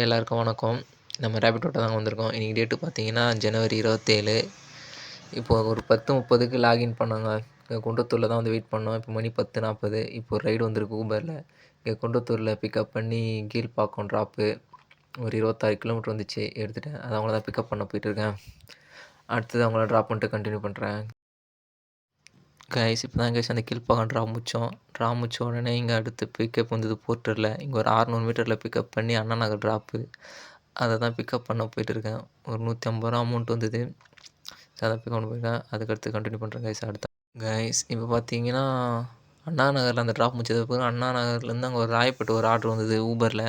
எல்லாருக்கும் வணக்கம். நம்ம ரேபிட்டோட்ட தாங்க வந்திருக்கோம். இன்றைக்கி டேட்டு பார்த்தீங்கன்னா ஜனவரி 27. இப்போது ஒரு 10:30க்கு லாகின் பண்ணோங்க. இங்கே குன்றத்தூரில் தான் வந்து வெயிட் பண்ணோம். இப்போ மணி 10:40. இப்போ ஒரு ரைடு வந்திருக்கு ஊபரில். இங்கே குன்றத்தூரில் பிக்கப் பண்ணி கீழ்ப்பாக்கம் ட்ராப்பு ஒரு 26 கிலோமீட்டர் வந்துச்சு, எடுத்துட்டேன். அது அவங்கள தான் பிக்கப் பண்ண போயிட்டுருக்கேன். அடுத்தது அவங்கள ட்ராப் பண்ணிட்டு கண்டினியூ பண்ணுறேன். கைஸ் இப்போ தான் கைஸ் அந்த கீழ்ப்பாக்கம் ட்ராப் முடிச்ச உடனே இங்கே அடுத்து பிக்கப் வந்தது போர்ட்டரில். இங்கே ஒரு 600 மீட்டரில் பிக்கப் பண்ணி அண்ணா நகர் ட்ராப்பு. அதை தான் பிக்கப் பண்ண போயிட்டுருக்கேன். ஒரு 150 ரூபா அமௌண்ட் வந்தது. அதை பிக்கப் பண்ண போயிருக்கேன். அதுக்கடுத்து கண்டினியூ பண்ணுறேன் கைஸ். அடுத்த கைஸ் இப்போ பார்த்தீங்கன்னா அண்ணா நகரில் அந்த ட்ராப் முடிச்சது பிறகு அண்ணா நகர்லேருந்து அங்கே ஒரு ராயப்பேட்டை ஒரு ஆர்டர் வந்தது ஊபரில்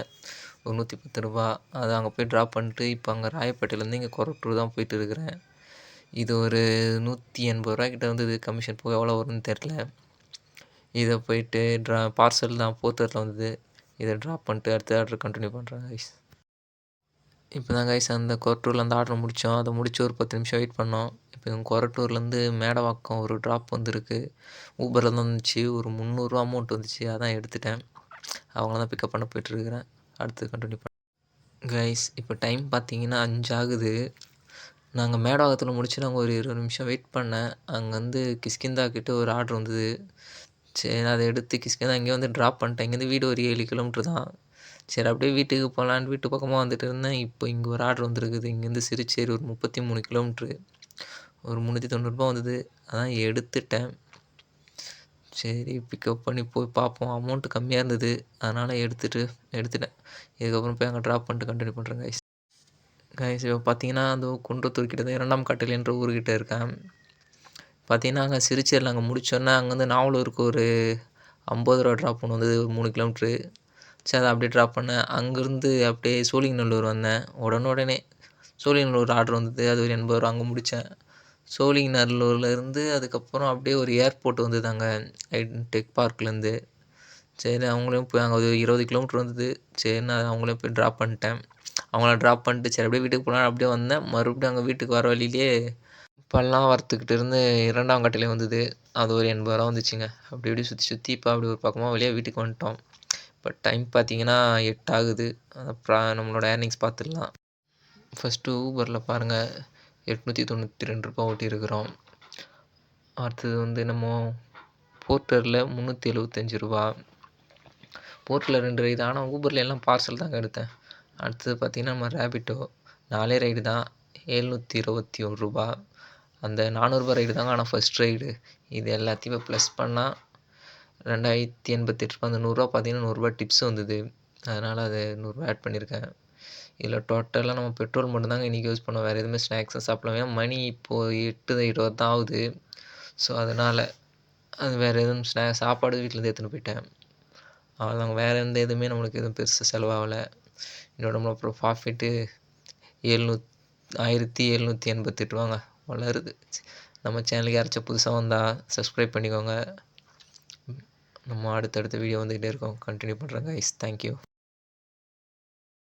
ஒரு 110 ரூபா. அதை அங்கே போய் ட்ராப் பண்ணிட்டு இப்போ அங்கே ராயப்பேட்டையிலேருந்து இங்கே கொரட்டூர் தான் போயிட்டு இருக்கிறேன். இது ஒரு 180 ரூபா கிட்ட வந்தது. கமிஷன் போக எவ்வளோ வரும்னு தெரில. இதை போயிட்டு பார்சல் தான் போர்ட்டரில் வந்தது. இதை ட்ராப் பண்ணிட்டு அடுத்த ஆர்டர் கண்டினியூ பண்ணுறேன் கைஸ். இப்போ தான் கைஸ் அந்த கொரட்டூரில் அந்த ஆர்டர் முடித்தோம். அதை முடித்து ஒரு 10 நிமிஷம் வெயிட் பண்ணோம். இப்போ கொரட்டூர்லேருந்து மேடவாக்கம் ஒரு ட்ராப் வந்திருக்கு. ஊபரில் தான் வந்துச்சு. ஒரு 300 ரூபா அமௌண்ட் வந்துச்சு. அதான் எடுத்துட்டேன். அவங்கள தான் பிக்கப் பண்ண போயிட்டுருக்கிறேன். அடுத்து கண்டினியூ பண்ண கைஸ் இப்போ டைம் பார்த்தீங்கன்னா 5 ஆகுது. நாங்கள் மேடவாக்கத்தில் முடிச்சு நாங்கள் ஒரு 20 நிமிஷம் வெயிட் பண்ணேன். அங்கே வந்து கிஷ்கிந்தா கிட்ட ஒரு ஆர்டர் வந்தது. சரி அதை எடுத்து கிஷ்கிந்தா இங்கே வந்து ட்ராப் பண்ணிட்டேன். இங்கேருந்து வீடு ஒரு 7 கிலோமீட்டர் தான். சரி அப்படியே வீட்டுக்கு போகலான்னு வீட்டு பக்கமாக வந்துட்டு இருந்தேன். இப்போ இங்கே ஒரு ஆர்டர் வந்துருக்குது. இங்கேருந்து சிறுச்சேரி ஒரு 33 கிலோமீட்ரு ஒரு 390 ரூபா வந்தது. அதான் எடுத்துட்டேன். சரி பிக்கப் பண்ணி போய் பார்ப்போம். அமௌண்ட்டு கம்மியாக இருந்தது, அதனால் எடுத்துட்டேன். இதுக்கப்புறம் போய் அங்கே ட்ராப் பண்ணிட்டு கண்டினியூ பண்ணுறேன் கைஸ். கைஸ் இப்போ பார்த்தீங்கன்னா அந்த குன்றத்தூர் கிட்ட தான் 2ஆம் கட்டில் என்ற ஊர்கிட்ட இருக்கேன். பார்த்தீங்கன்னா அங்கே சிறுச்சேரியில் அங்கே முடித்தோன்னே அங்கேருந்து நாவலூருக்கு ஒரு 50 ரூபா ட்ராப் ஒன்று வந்தது ஒரு 3 கிலோமீட்ரு. சரி அதை அப்படியே ட்ராப் பண்ணேன். அங்கேருந்து அப்படியே சோழிங்கநல்லூர் வந்தேன். உடனே சோழிங்கநல்லூர் ஆர்டர் வந்தது. அது ஒரு 80 ரூபா அங்கே முடித்தேன். சோழிங்கநல்லூர்லேருந்து அதுக்கப்புறம் அப்படியே ஒரு ஏர்போர்ட் வந்தது அங்கே டெக் பார்க்லேருந்து. சரி அவங்களையும் போய் அங்கே ஒரு 20 கிலோமீட்டர் வந்தது. சரி நான் அவங்களையும் போய் ட்ராப் பண்ணிட்டேன். அவங்கள ட்ராப் பண்ணிட்டு சரி அப்படியே வீட்டுக்கு போகலாம் அப்படியே வந்தேன். மறுபடியும் அங்கே வீட்டுக்கு வர வழியிலே பல்லாவரத்துக்கிட்ட இருந்து 2ஆம் கட்டிலே வந்தது. அது ஒரு 80 ரூபா வந்துச்சுங்க. அப்படி இப்படி சுற்றி இப்போ அப்படி ஒரு பக்கமாக வழியாக வீட்டுக்கு வந்துட்டோம். இப்போ டைம் பார்த்தீங்கன்னா 8 ஆகுது. அப்புறம் நம்மளோட ஏர்னிங்ஸ் பார்த்துடலாம். ஃபஸ்ட்டு ஊபரில் பாருங்கள் 892 ரூபா ஓட்டியிருக்கிறோம். அடுத்தது வந்து நம்ம போர்ட்டரில் 375 ரூபா. போர்ட்டரில் 2 ரைடு, ஆனால் ஊபரில் எல்லாம் பார்சல் தாங்க எடுத்தேன். அடுத்தது பார்த்திங்கன்னா நம்ம ரேபிட்டோ 4 ரைடு தான் 721 ரூபா. அந்த 400 ரூபா ரைடு தாங்க, ஆனால் ஃபஸ்ட் ரைடு. இது எல்லாத்தையும் ப்ளஸ் பண்ணால் 2088 ரூபா. அந்த 100 ரூபா பார்த்திங்கன்னா 100 ரூபா டிப்ஸ் வந்தது. அதனால் அது 100 ரூபா ஆட் பண்ணியிருக்கேன். இதில் டோட்டலாக நம்ம பெட்ரோல் மட்டும்தாங்க இன்றைக்கி யூஸ் பண்ணோம். வேறு எதுவுமே ஸ்நாக்ஸும் சாப்பிடலாம். ஏன்னா மணி இப்போது 8:20 தான் ஆகுது. ஸோ அதனால் அது வேறு எதுவும் சாப்பாடு வீட்டிலேருந்து எடுத்துன்னு போயிட்டேன். அவ்வளோதாங்க. வேறு எந்த எதுவுமே நம்மளுக்கு எதுவும் பெருசு செலவாகலை. என்னோட நம்ம அப்புறம் ப்ராஃபிட்டு 1788 ரூபாங்க வளருது. நம்ம சேனலுக்கு யாராச்சும் புதுசாக வந்தால் சப்ஸ்கிரைப் பண்ணிக்கோங்க. நம்ம அடுத்தடுத்த வீடியோ வந்துக்கிட்டே இருக்கோம். கண்டினியூ பண்ணுறேன் கைஸ். தேங்க்யூ.